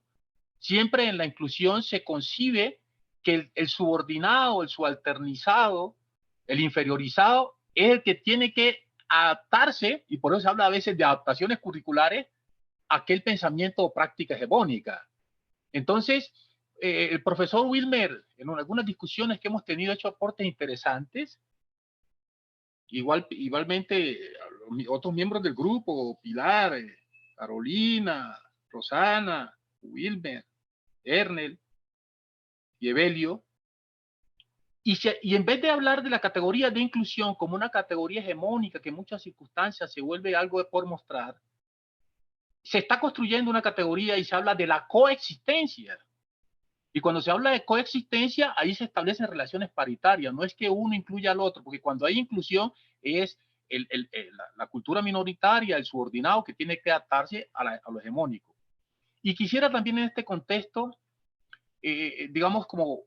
siempre en la inclusión se concibe que el subordinado, el subalternizado, el inferiorizado, es el que tiene que adaptarse, y por eso se habla a veces de adaptaciones curriculares, a aquel pensamiento o práctica hegemónica. Entonces, el profesor Wilmer, en algunas discusiones que hemos tenido, ha hecho aportes interesantes. Igualmente, otros miembros del grupo, Pilar, Carolina, Rosana, Wilmer, Ernel y Evelio. Y en vez de hablar de la categoría de inclusión como una categoría hegemónica que en muchas circunstancias se vuelve algo por mostrar, se está construyendo una categoría y se habla de la coexistencia. Y cuando se habla de coexistencia, ahí se establecen relaciones paritarias. No es que uno incluya al otro, porque cuando hay inclusión es la cultura minoritaria, el subordinado que tiene que adaptarse a lo hegemónico. Y quisiera también en este contexto, digamos, como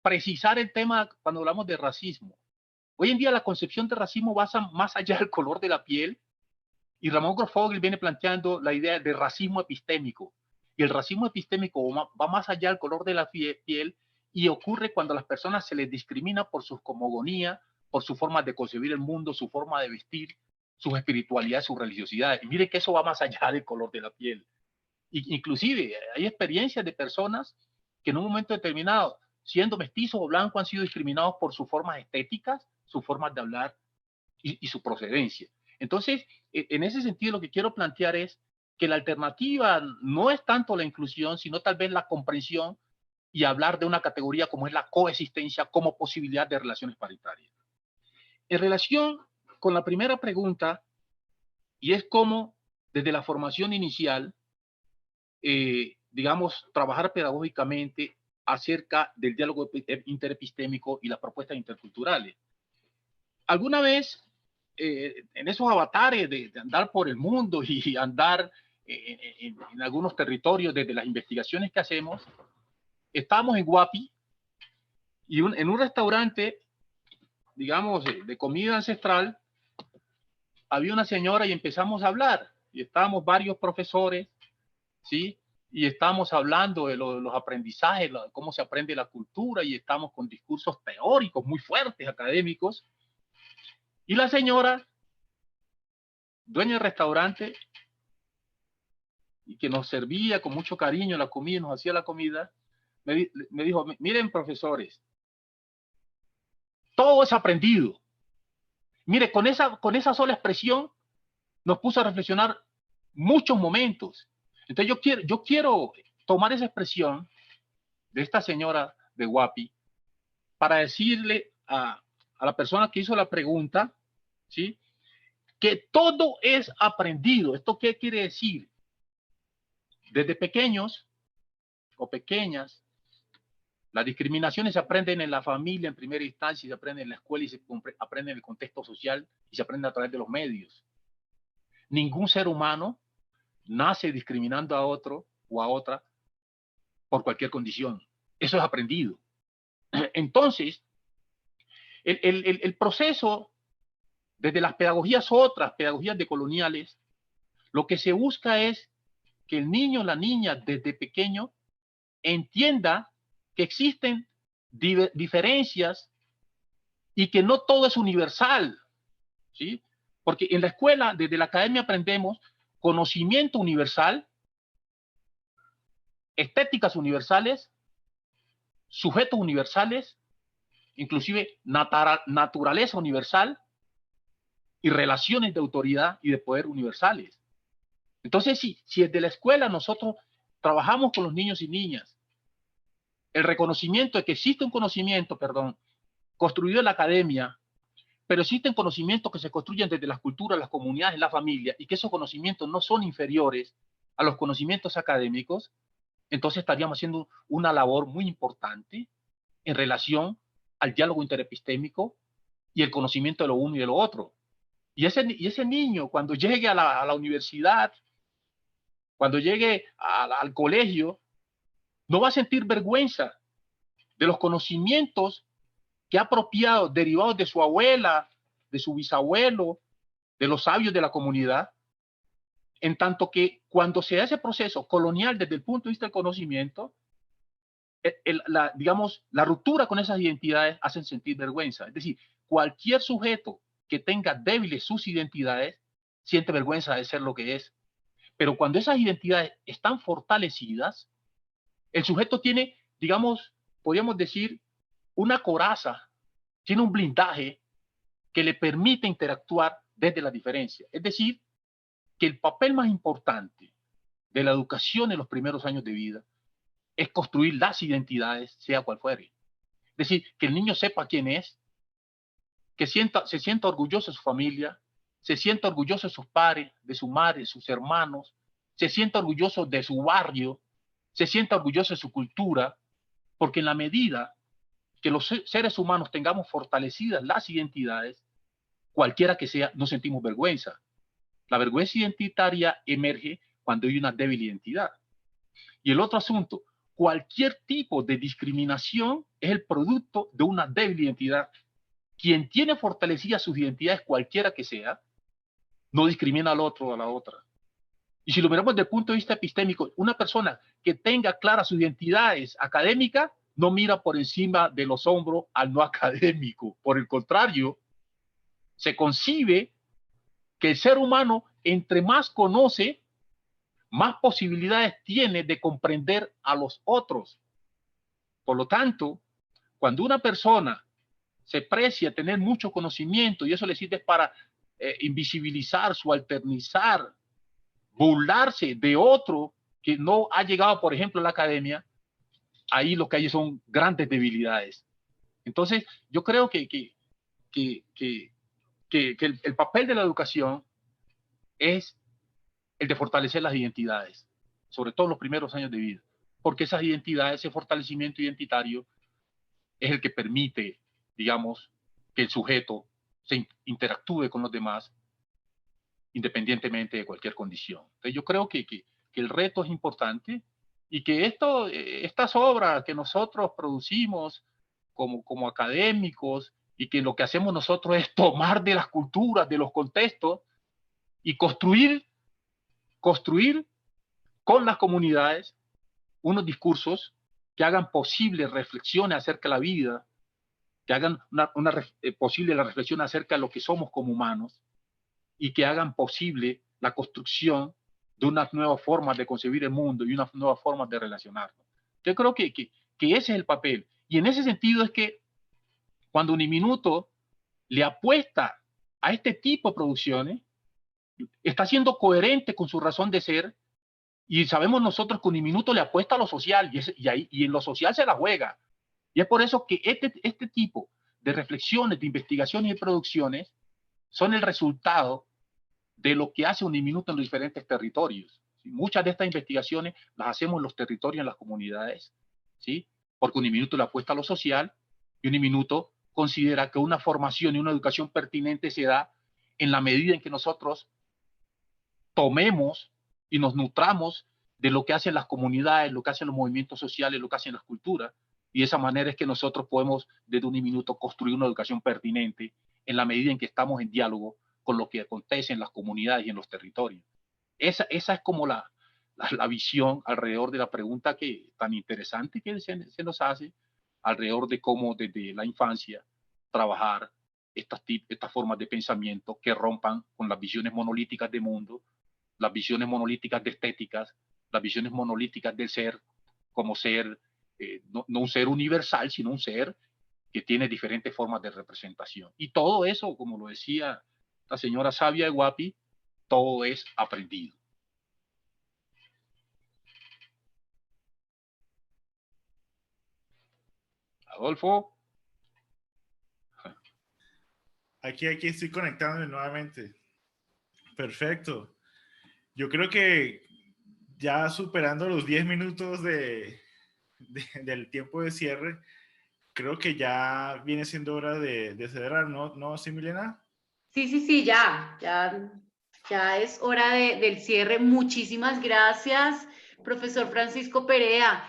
precisar el tema cuando hablamos de racismo. Hoy en día la concepción de racismo va más allá del color de la piel, y Ramón Grofogel viene planteando la idea de racismo epistémico. Y el racismo epistémico va más allá del color de la piel y ocurre cuando a las personas se les discrimina por su cosmogonía, por su forma de concebir el mundo, su forma de vestir, sus espiritualidades, sus religiosidades. Y miren que eso va más allá del color de la piel. Inclusive hay experiencias de personas que en un momento determinado, siendo mestizos o blancos, han sido discriminados por sus formas estéticas, sus formas de hablar y su procedencia. Entonces, en ese sentido, lo que quiero plantear es que la alternativa no es tanto la inclusión, sino tal vez la comprensión y hablar de una categoría como es la coexistencia como posibilidad de relaciones paritarias. En relación con la primera pregunta, y es cómo desde la formación inicial, digamos, trabajar pedagógicamente acerca del diálogo interepistémico y las propuestas interculturales. Alguna vez, en esos avatares de andar por el mundo y andar en algunos territorios desde las investigaciones que hacemos, estábamos en Guapi y en un restaurante, digamos, de comida ancestral, había una señora y empezamos a hablar. Y estábamos varios profesores, ¿sí? Y estábamos hablando de los aprendizajes, cómo se aprende la cultura, y estamos con discursos teóricos muy fuertes, académicos. Y la señora, dueña del restaurante, y que nos servía con mucho cariño la comida, nos hacía la comida, me dijo, miren profesores, todo es aprendido. Mire, con esa sola expresión nos puso a reflexionar muchos momentos. Entonces yo quiero tomar esa expresión de esta señora de Guapi para decirle a la persona que hizo la pregunta, ¿sí?, que todo es aprendido. ¿Esto qué quiere decir? Desde pequeños o pequeñas, las discriminaciones se aprenden en la familia en primera instancia, se aprenden en la escuela y se aprenden en el contexto social y se aprenden a través de los medios. Ningún ser humano nace discriminando a otro o a otra por cualquier condición. Eso es aprendido. Entonces, el proceso, desde las otras pedagogías decoloniales, lo que se busca es que el niño, la niña, desde pequeño, entienda que existen diferencias y que no todo es universal, ¿sí? Porque en la escuela, desde la academia, aprendemos conocimiento universal, estéticas universales, sujetos universales, inclusive naturaleza universal y relaciones de autoridad y de poder universales. Entonces, si desde la escuela nosotros trabajamos con los niños y niñas, el reconocimiento de que existe un conocimiento, construido en la academia, pero existen conocimientos que se construyen desde las culturas, las comunidades, la familia, y que esos conocimientos no son inferiores a los conocimientos académicos, entonces estaríamos haciendo una labor muy importante en relación al diálogo interepistémico y el conocimiento de lo uno y de lo otro. Y ese niño, cuando llegue a la universidad, cuando llegue al colegio, no va a sentir vergüenza de los conocimientos que ha apropiado, derivados de su abuela, de su bisabuelo, de los sabios de la comunidad, en tanto que cuando se hace proceso colonial desde el punto de vista del conocimiento, la ruptura con esas identidades hacen sentir vergüenza. Es decir, cualquier sujeto que tenga débiles sus identidades siente vergüenza de ser lo que es. Pero cuando esas identidades están fortalecidas, el sujeto tiene, podríamos decir, una coraza, tiene un blindaje que le permite interactuar desde la diferencia. Es decir, que el papel más importante de la educación en los primeros años de vida es construir las identidades, sea cual fuere. Es decir, que el niño sepa quién es, que se sienta orgulloso de su familia, se sienta orgulloso de sus padres, de su madre, de sus hermanos, se sienta orgulloso de su barrio, se sienta orgulloso de su cultura, porque en la medida que los seres humanos tengamos fortalecidas las identidades, cualquiera que sea, no sentimos vergüenza. La vergüenza identitaria emerge cuando hay una débil identidad. Y el otro asunto, cualquier tipo de discriminación es el producto de una débil identidad. Quien tiene fortalecidas sus identidades, cualquiera que sea, no discrimina al otro o a la otra. Y si lo miramos desde el punto de vista epistémico, una persona que tenga claras sus identidades académicas no mira por encima de los hombros al no académico. Por el contrario, se concibe que el ser humano, entre más conoce, más posibilidades tiene de comprender a los otros. Por lo tanto, cuando una persona se precia tener mucho conocimiento y eso le sirve para invisibilizar, subalternizar, burlarse de otro que no ha llegado, por ejemplo, a la academia, ahí lo que hay son grandes debilidades. Entonces, yo creo que el papel de la educación es el de fortalecer las identidades, sobre todo en los primeros años de vida, porque esas identidades, ese fortalecimiento identitario es el que permite, que el sujeto se interactúe con los demás independientemente de cualquier condición. Entonces, yo creo que el reto es importante y que estas obras que nosotros producimos como académicos y que lo que hacemos nosotros es tomar de las culturas, de los contextos y construir con las comunidades unos discursos que hagan posible reflexiones acerca de la vida, que hagan posible la reflexión acerca de lo que somos como humanos y que hagan posible la construcción de unas nuevas formas de concebir el mundo y unas nuevas formas de relacionarnos. Yo creo que ese es el papel. Y en ese sentido es que Cuando Uniminuto le apuesta a este tipo de producciones, está siendo coherente con su razón de ser, y sabemos nosotros que Uniminuto le apuesta a lo social, y en lo social se la juega. Y es por eso que este tipo de reflexiones, de investigaciones y de producciones son el resultado de lo que hace Uniminuto en los diferentes territorios. Muchas de estas investigaciones las hacemos en los territorios, en las comunidades, ¿sí? Porque Uniminuto le apuesta a lo social, y Uniminuto considera que una formación y una educación pertinente se da en la medida en que nosotros tomemos y nos nutramos de lo que hacen las comunidades, lo que hacen los movimientos sociales, lo que hacen las culturas, y de esa manera es que nosotros podemos desde Uniminuto construir una educación pertinente en la medida en que estamos en diálogo con lo que acontece en las comunidades y en los territorios. Esa es como la visión alrededor de la pregunta tan interesante que se nos hace, alrededor de cómo desde la infancia trabajar estas formas de pensamiento que rompan con las visiones monolíticas de mundo, las visiones monolíticas de estéticas, las visiones monolíticas del ser como ser, no un ser universal, sino un ser que tiene diferentes formas de representación. Y todo eso, como lo decía la señora Sabia de Guapi, todo es aprendido. Adolfo. Aquí estoy conectándome nuevamente. Perfecto. Yo creo que ya superando los 10 minutos del tiempo de cierre, creo que ya viene siendo hora de cerrar, ¿no, sí, Milena? Sí, ya es hora del cierre. Muchísimas gracias, profesor Francisco Perea.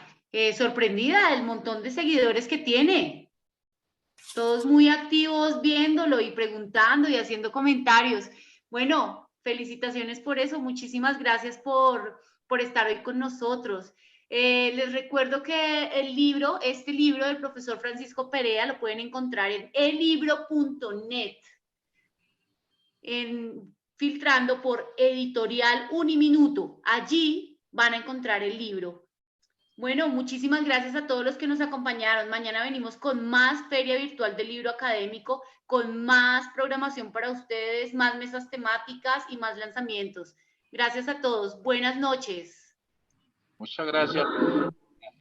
Sorprendida del montón de seguidores que tiene. Todos muy activos viéndolo y preguntando y haciendo comentarios. Bueno, felicitaciones por eso. Muchísimas gracias por estar hoy con nosotros. Les recuerdo que este libro del profesor Francisco Perea lo pueden encontrar en elibro.net, filtrando por Editorial Uniminuto. Allí van a encontrar el libro. Bueno, muchísimas gracias a todos los que nos acompañaron. Mañana venimos con más Feria Virtual del Libro Académico, con más programación para ustedes, más mesas temáticas y más lanzamientos. Gracias a todos. Buenas noches. Muchas gracias.